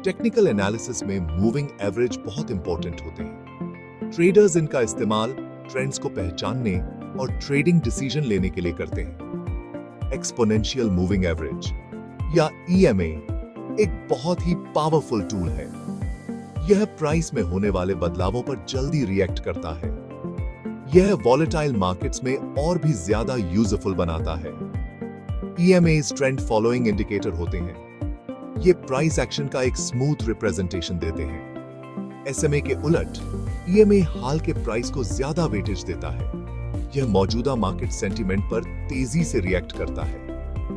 Technical analysis में moving average बहुत important होते हैं। ट्रेडर्स इनका इस्तेमाल ट्रेंड्स को पहचानने और ट्रेडिंग डिसीजन लेने के लिए करते हैं। एक्सपोनेंशियल मूविंग एवरेज या ईएमए एक बहुत ही पावरफुल टूल है। यह प्राइस में होने वाले बदलावों पर जल्दी रिएक्ट करता है। यह वॉलेटाइल मार्केट्स में और भी ज्यादा यूजफुल बनाता है। ईएमएस ट्रेंड फॉलोइंग इंडिकेटर होते हैं। ये प्राइस एक्शन का एक स्मूथ रिप्रेजेंटेशन देते हैं। एसएमए के उलट ईएमए हाल के प्राइस को ज्यादा वेटेज देता है। यह मौजूदा मार्केट सेंटीमेंट पर तेजी से रिएक्ट करता है।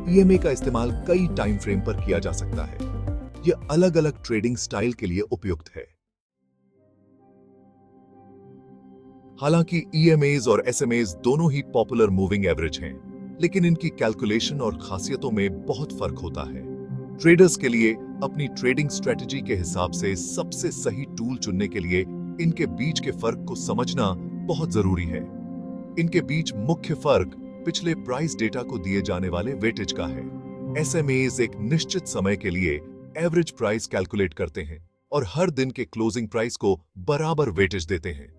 ईएमए का इस्तेमाल कई टाइम फ्रेम पर किया जा सकता है। यह अलग अलग ट्रेडिंग स्टाइल के लिए उपयुक्त है। हालांकि ईएमएस और एसएमएस दोनों ही पॉपुलर मूविंग एवरेज हैं, लेकिन इनकी कैलकुलेशन और खासियतों में बहुत फर्क होता है। ट्रेडर्स के लिए अपनी ट्रेडिंग स्ट्रेटजी के हिसाब से सबसे सही टूल चुनने के लिए इनके बीच के फर्क को समझना बहुत जरूरी है। इनके बीच मुख्य फर्क पिछले प्राइस डेटा को दिए जाने वाले वेटेज का है। एसएमएस एक निश्चित समय के लिए एवरेज प्राइस कैलकुलेट करते हैं और हर दिन के क्लोजिंग प्राइस को बराबर वेटेज देते हैं।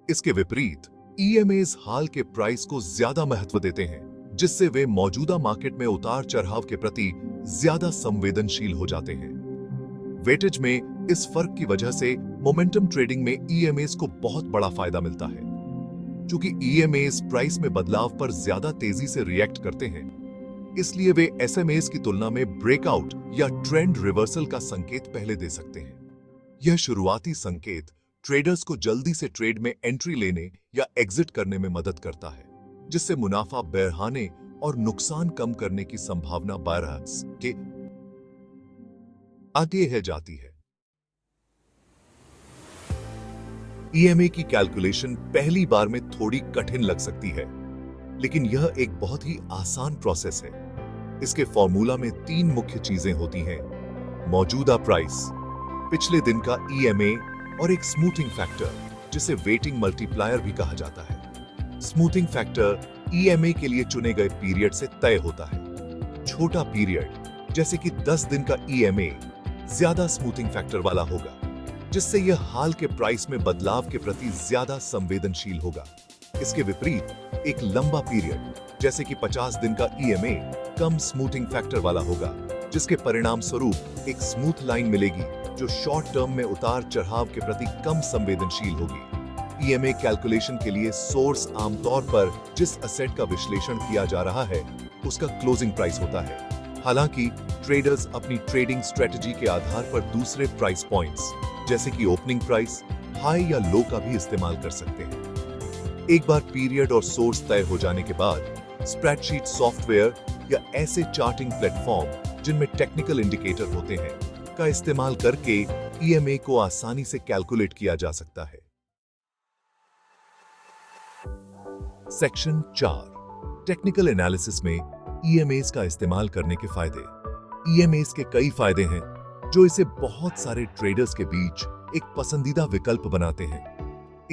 इसके विपरीत ईएमएस हाल के प्राइस को ज्यादा महत्व देते हैं, जिससे वे मौजूदा मार्केट में उतार चढ़ाव के प्रति ज्यादा संवेदनशील हो जाते हैं। वेटेज में इस फर्क की वजह से मोमेंटम ट्रेडिंग में ईएमएस को बहुत बड़ा फायदा मिलता है। क्योंकि ईएमएस प्राइस में बदलाव पर ज्यादा तेजी से रिएक्ट करते हैं, इसलिए वे एसएमएस की तुलना में ब्रेकआउट या ट्रेंड रिवर्सल का संकेत पहले दे सकते हैं। यह शुरुआती संकेत ट्रेडर्स को जल्दी से ट्रेड में एंट्री लेने या एग्जिट करने में मदद करता है, जिससे मुनाफा बढ़ाने और नुकसान कम करने की संभावना बायर्स के आगे है जाती है। ईएमए की कैलकुलेशन पहली बार में थोड़ी कठिन लग सकती है, लेकिन यह एक बहुत ही आसान प्रोसेस है। इसके फॉर्मूला में 3 मुख्य चीजें होती हैं: मौजूदा प्राइस, पिछले दिन का ईएमए और एक स्मूथिंग फैक्टर, जिसे वेटिंग मल्टीप्लायर भी कहा जाता है। स्मूथिंग फैक्टर ईएमए के लिए चुने गए पीरियड से तय होता है। छोटा पीरियड जैसे कि 10 दिन का ईएमए ज्यादा स्मूथिंग फैक्टर वाला होगा, जिससे यह हाल के प्राइस में बदलाव के प्रति ज्यादा संवेदनशील होगा। इसके विपरीत एक लंबा पीरियड जैसे कि 50 दिन का ईएमए कम स्मूथिंग फैक्टर वाला होगा, जिसके परिणाम स्वरूप एक स्मूथ लाइन मिलेगी जो शॉर्ट टर्म में उतार चढ़ाव के प्रति कम संवेदनशील होगी। ईएमए कैलकुलेशन के लिए सोर्स आमतौर पर जिस असेट का विश्लेषण किया जा रहा है उसका क्लोजिंग प्राइस होता है। हालांकि ट्रेडर्स अपनी ट्रेडिंग स्ट्रेटजी के आधार पर दूसरे प्राइस पॉइंट्स जैसे कि ओपनिंग प्राइस, हाई या लो का भी इस्तेमाल कर सकते हैं। एक बार पीरियड और सोर्स तय हो जाने के बाद स्प्रेडशीट सॉफ्टवेयर या ऐसे चार्टिंग प्लेटफॉर्म जिनमें टेक्निकल इंडिकेटर होते हैं का इस्तेमाल करके ईएमए को आसानी से कैलकुलेट किया जा सकता है। सेक्शन 4 टेक्निकल एनालिसिस में ईएमएस का इस्तेमाल करने के फायदे। ईएमएस के कई फायदे हैं जो इसे बहुत सारे ट्रेडर्स के बीच एक पसंदीदा विकल्प बनाते हैं।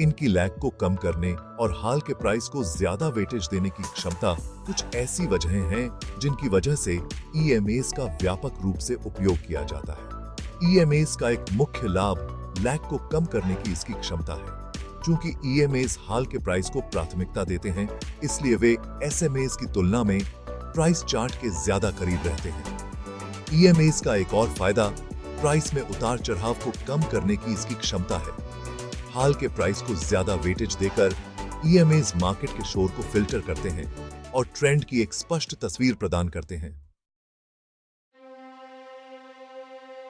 इनकी लैग को कम करने और हाल के प्राइस को ज्यादा वेटेज देने की क्षमता कुछ ऐसी वजहें हैं जिनकी वजह से ईएमएस का व्यापक रूप से उपयोग किया जाता है। ईएमएस का एक मुख्य लाभ लैग को कम करने की इसकी क्षमता है। चूंकि ईएमएस हाल के प्राइस को प्राथमिकता देते हैं, इसलिए वे एसएमएस की तुलना में प्राइस चार्ट के ज्यादा करीब रहते हैं। ईएमएस का एक और फायदा प्राइस में उतार चढ़ाव को कम करने की इसकी क्षमता है। हाल के प्राइस को ज्यादा वेटेज देकर ईएमएस मार्केट के शोर को फिल्टर करते हैं और ट्रेंड की एक स्पष्ट तस्वीर प्रदान करते हैं।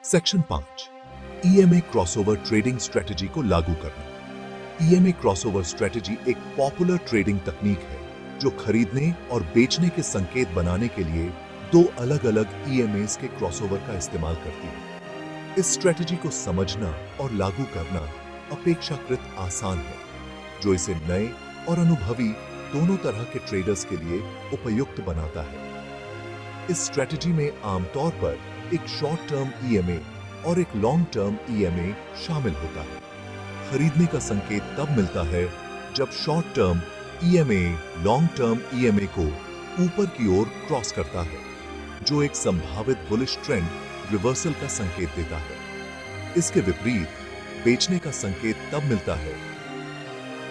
Section 5 EMA crossover trading strategy को लागू करना। ईएमए क्रॉसओवर स्ट्रेटजी एक पॉपुलर ट्रेडिंग तकनीक है जो खरीदने और बेचने के संकेत बनाने के लिए 2 अलग-अलग ईएमएस के क्रॉसओवर का इस्तेमाल करती है। इस स्ट्रेटजी को समझना और लागू करना अपेक्षाकृत आसान है, जो इसे नए और अनुभवी दोनों तरह के ट्रेडर्स के लिए उपयुक्त बनाता है। इस स्ट्रेटजी में आमतौर पर एक शॉर्ट टर्म ईएमए और एक लॉन्ग टर्म ईएमए शामिल होता है। खरीदने का संकेत तब मिलता है जब short term EMA long term EMA को ऊपर की ओर क्रॉस करता है, जो एक संभावित बुलिश ट्रेंड रिवर्सल का संकेत देता है। इसके विपरीत बेचने का संकेत तब मिलता है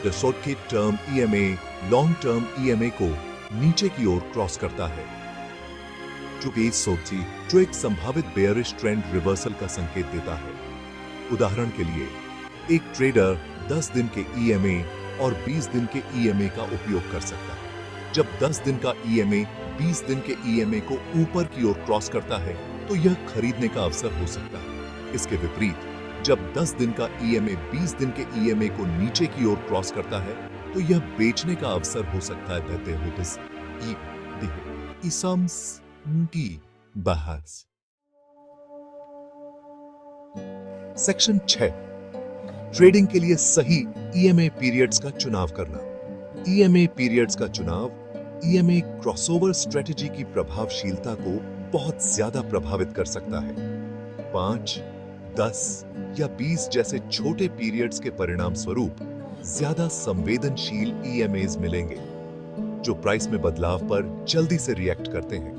जब short term EMA long term EMA को नीचे की ओर क्रॉस करता है, जो एक संभावित बेयरिश ट्रेंड रिवर्सल का संकेत देता है। उदाहरण के लिए, एक ट्रेडर 10 दिन के ईएमए और 20 दिन के ईएमए का उपयोग कर सकता है। जब 10 दिन का ईएमए 20 दिन के ईएमए को ऊपर की ओर क्रॉस करता है तो यह खरीदने का अवसर हो सकता है। इसके विपरीत, जब 10 दिन का ईएमए 20 दिन के ईएमए को नीचे की ओर क्रॉस करता है तो यह बेचने का अवसर हो सकता है। देते की बहस। सेक्शन 6, ट्रेडिंग के लिए सही ईएमए पीरियड्स का चुनाव करना। ईएमए पीरियड्स का चुनाव ईएमए क्रॉसओवर स्ट्रेटजी की प्रभावशीलता को बहुत ज्यादा प्रभावित कर सकता है। 5, 10 या 20 जैसे छोटे पीरियड्स के परिणाम स्वरूप ज्यादा संवेदनशील ईएमएज मिलेंगे जो प्राइस में बदलाव पर जल्दी से रिएक्ट करते हैं।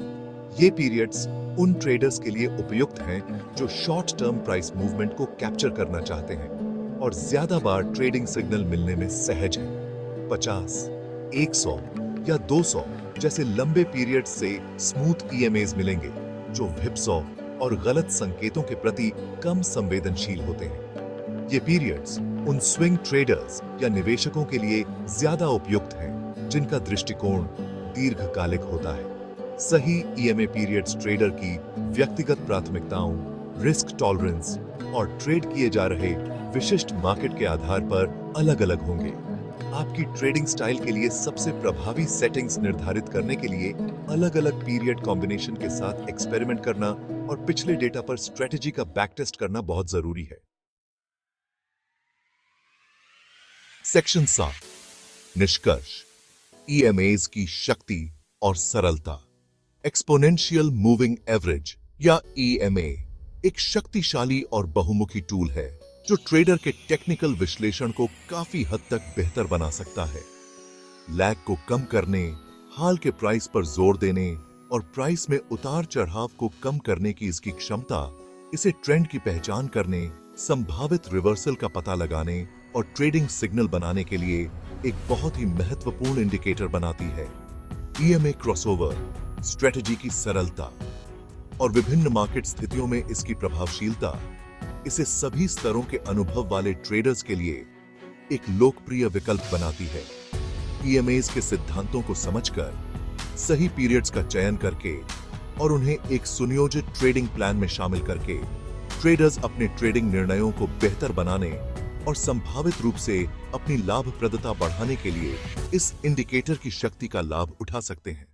ये पीरियड्स उन ट्रेडर्स के लिए उपयुक्त हैं जो शॉर्ट टर्म प्राइस मूवमेंट को कैप्चर करना चाहते हैं और ज्यादा बार ट्रेडिंग सिग्नल मिलने में सहज हैं। 50, 100 या 200 जैसे लंबे पीरियड से स्मूथ ईएमएज मिलेंगे जो व्हिपसॉ और गलत संकेतों के प्रति कम संवेदनशील होते हैं। ये पीरियड्स उन स्विंग ट्रेडर्स या निवेशकों के लिए ज्यादा उपयुक्त हैं जिनका दृष्टिकोण दीर्घकालिक होता है। सही ईएमए पीरियड्स ट्रेडर की व्यक्तिगत प्राथमिकताओं, रिस्क टॉलरेंस और ट्रेड किए जा रहे विशिष्ट मार्केट के आधार पर अलग-अलग होंगे। आपकी ट्रेडिंग स्टाइल के लिए सबसे प्रभावी सेटिंग्स निर्धारित करने के लिए अलग-अलग पीरियड कॉम्बिनेशन के साथ एक्सपेरिमेंट करना और पिछले डेटा पर स्ट्रेटजी का बैक टेस्ट करना बहुत जरूरी है। सेक्शन 7, निष्कर्ष, ईएमएज की शक्ति और सरलता। एक्सपोनेंशियल मूविंग एवरेज या ईएमए एक शक्तिशाली और बहुमुखी टूल है जो ट्रेडर के टेक्निकल विश्लेषण को काफी हद तक बेहतर बना सकता है। लैग को कम करने, हाल के प्राइस पर जोर देने और प्राइस में उतार चढ़ाव को कम करने की इसकी क्षमता इसे ट्रेंड की पहचान करने, संभावित रिवर्सल का पता लगाने और ट्रेडिंग सिग्नल बनाने के लिए एक बहुत ही महत्वपूर्ण इंडिकेटर बनाती है। ईएमए क्रॉसओवर स्ट्रेटजी की सरलता और विभिन्न मार्केट स्थितियों में इसकी प्रभावशीलता इसे सभी स्तरों के अनुभव वाले ट्रेडर्स के लिए एक लोकप्रिय विकल्प बनाती है। ईएमएज के सिद्धांतों को समझकर, सही पीरियड्स का चयन करके और उन्हें एक सुनियोजित ट्रेडिंग प्लान में शामिल करके ट्रेडर्स अपने ट्रेडिंग निर्णयों को बेहतर बनाने और संभावित रूप से अपनी लाभप्रदता बढ़ाने के लिए इस इंडिकेटर की शक्ति का लाभ उठा सकते हैं।